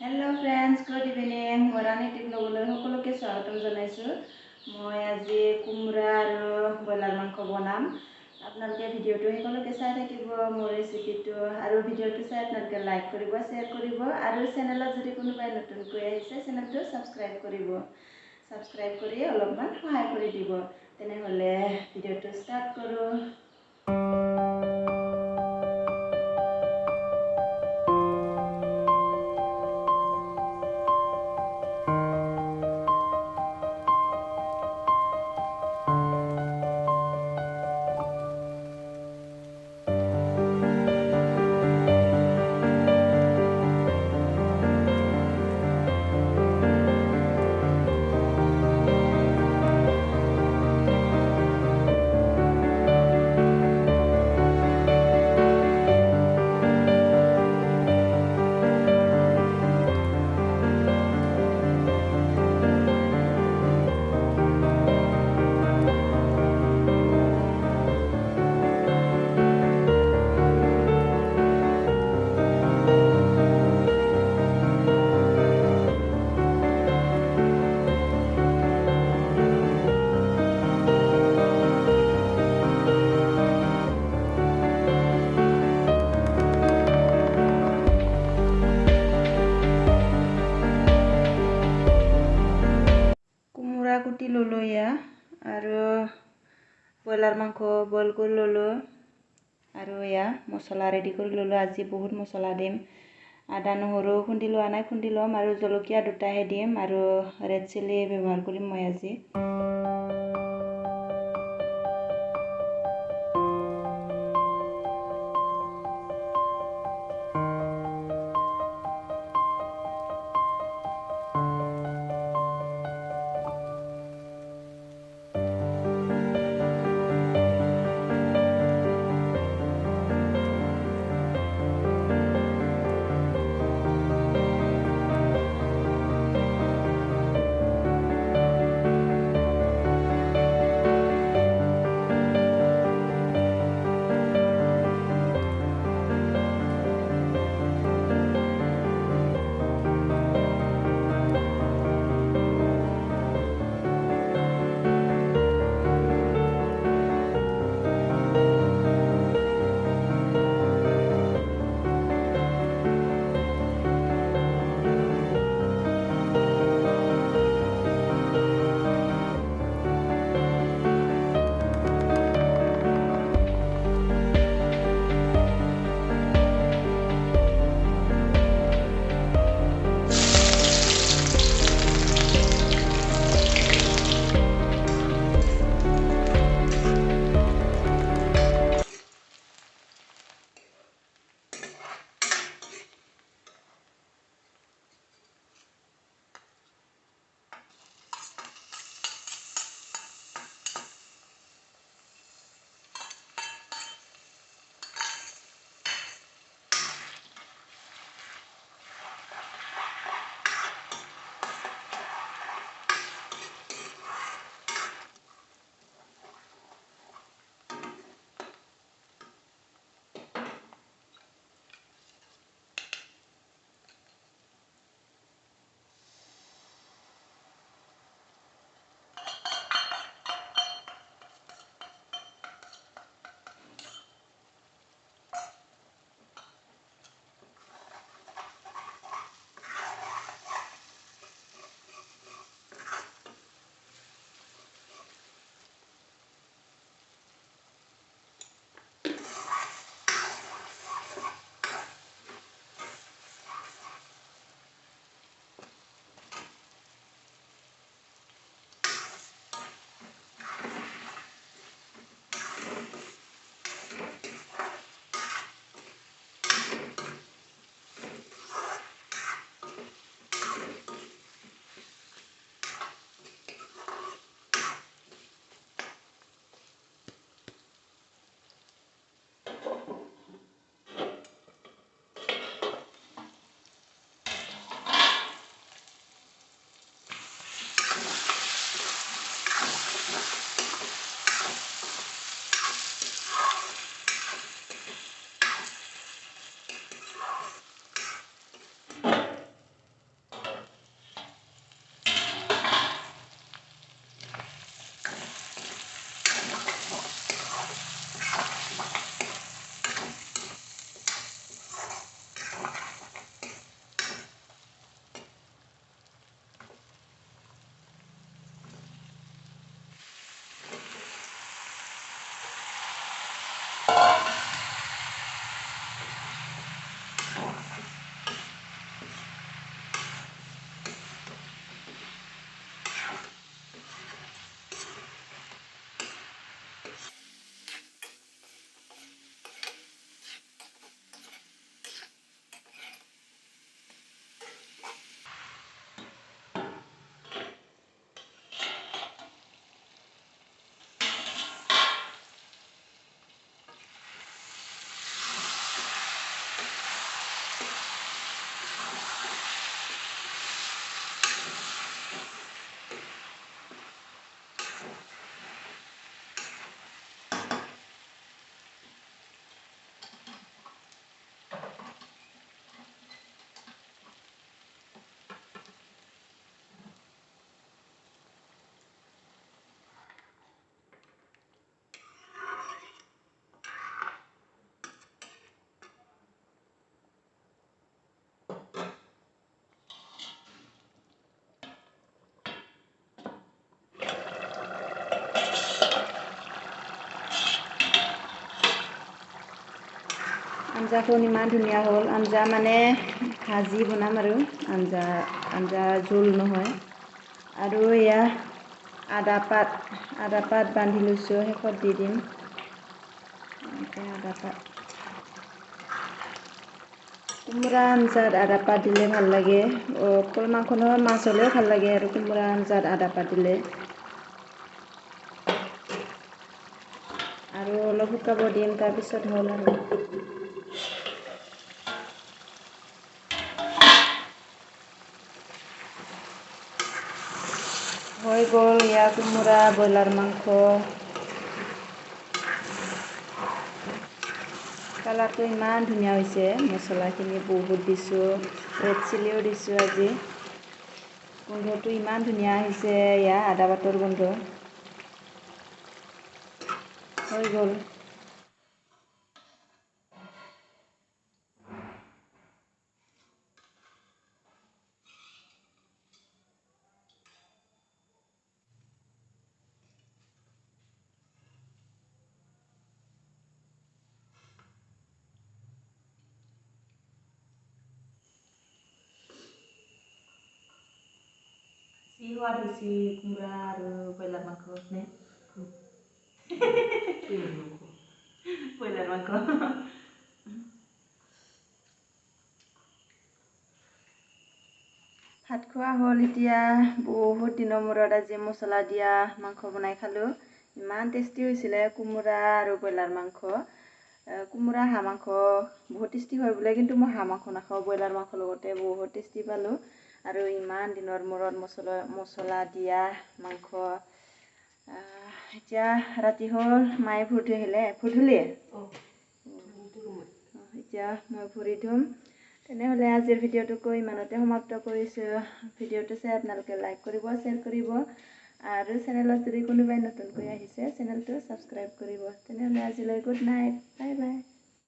Hello friends, good evening. Morani টিকলগলৈ সকলোকে স্বাগতম জনাইছো। মই আজি কুমৰা আৰু বইলাৰ মাংস বনাম। আপোনালোকে ভিডিঅ'টো সকলোকে চাই থাকিব মোৰ ৰেচিপিটো আৰু ভিডিঅ'টো চাই আপোনালোকে লাইক কৰিব, শ্বেয়াৰ কৰিব আৰু চেনেলত যদি কোনোবাই নতুনকৈ আহিছে চেনেলটো সাবস্ক্ৰাইব কৰিব। সাবস্ক্ৰাইব কৰি অলপমান সহায় কৰি দিব। তেনেহ'লে ভিডিঅ'টো ষ্টাৰ্ট কৰোঁ। কুটি ললো ইয়া আৰু ব্ৰইলাৰ মাংস বইল কৰি ললো আৰু ইয়া মছলা ৰেডি কৰি ললো। আজি বহুত মছলা দিম। আদা নহৰু খুন্দি লোৱা নাই, খুন্দি ল'ম আৰু জলকীয়া দুটাহে দিম আৰু ৰেড চিলি ব্যৱহাৰ কৰিম মই আজি। আঞ্জাখন ইমান ধুনীয়া হ'ল আঞ্জা মানে ভাজি বনাম আৰু আঞ্জা জোল নহয় আৰু এয়া আদা পাত বান্ধি লৈছোঁ শেষত দি দিম আদা পাত কোমোৰা আঞ্জাত আদা পাত দিলে ভাল লাগে অকল মাংস নহয় মাছ হ'লেও ভাল লাগে আৰু কোমোৰা আঞ্জাত আদা পাত দিলে আৰু অলপ শুকাব দিম তাৰপিছত হ'ল আৰু হৈ গ'ল এয়া কোমোৰা ব্ৰইলাৰ মাংস কালাৰটো ইমান ধুনীয়া হৈছে মছলাখিনি বহুত দিছোঁ ৰেড চিলিও দিছোঁ আজি গোন্ধটো ইমান ধুনীয়া আহিছে এয়া আদা পাতৰ গোন্ধ হৈ গ'ল সোৱাদ হৈছে কোমোৰা আৰু ব্ৰইলাৰ মাংস নে ব্ৰইলাৰ মাংস ভাত খোৱা হ'ল এতিয়া বহুত দিনৰ মূৰত আজি মছলা দিয়া মাংস বনাই খালোঁ ইমান টেষ্টি হৈছিলে কোমোৰা আৰু ব্ৰইলাৰ মাংস কোমোৰা হাঁহ মাংস বহুত টেষ্টি হয় বোলে কিন্তু মই হাঁহ মাংস নাখাওঁ ব্ৰইলাৰ মাংসৰ লগতে বহুত টেষ্টি পালোঁ আৰু ইমান দিনৰ মূৰত মছলা দিয়া মাংস এতিয়া ৰাতি হ'ল মায়ে ভৰি আহিলে ভৰি এতিয়া মই ভৰি ধুম তেনেহ'লে আজিৰ ভিডিঅ'টোকো ইমানতে সমাপ্ত কৰিছোঁ ভিডিঅ'টো চাই আপোনালোকে লাইক কৰিব শ্বেয়াৰ কৰিব আৰু চেনেলত যদি কোনোবাই নতুনকৈ আহিছে চেনেলটো ছাবস্ক্ৰাইব কৰিব তেনেহ'লে আজিলৈ গুড নাইট বাই বাই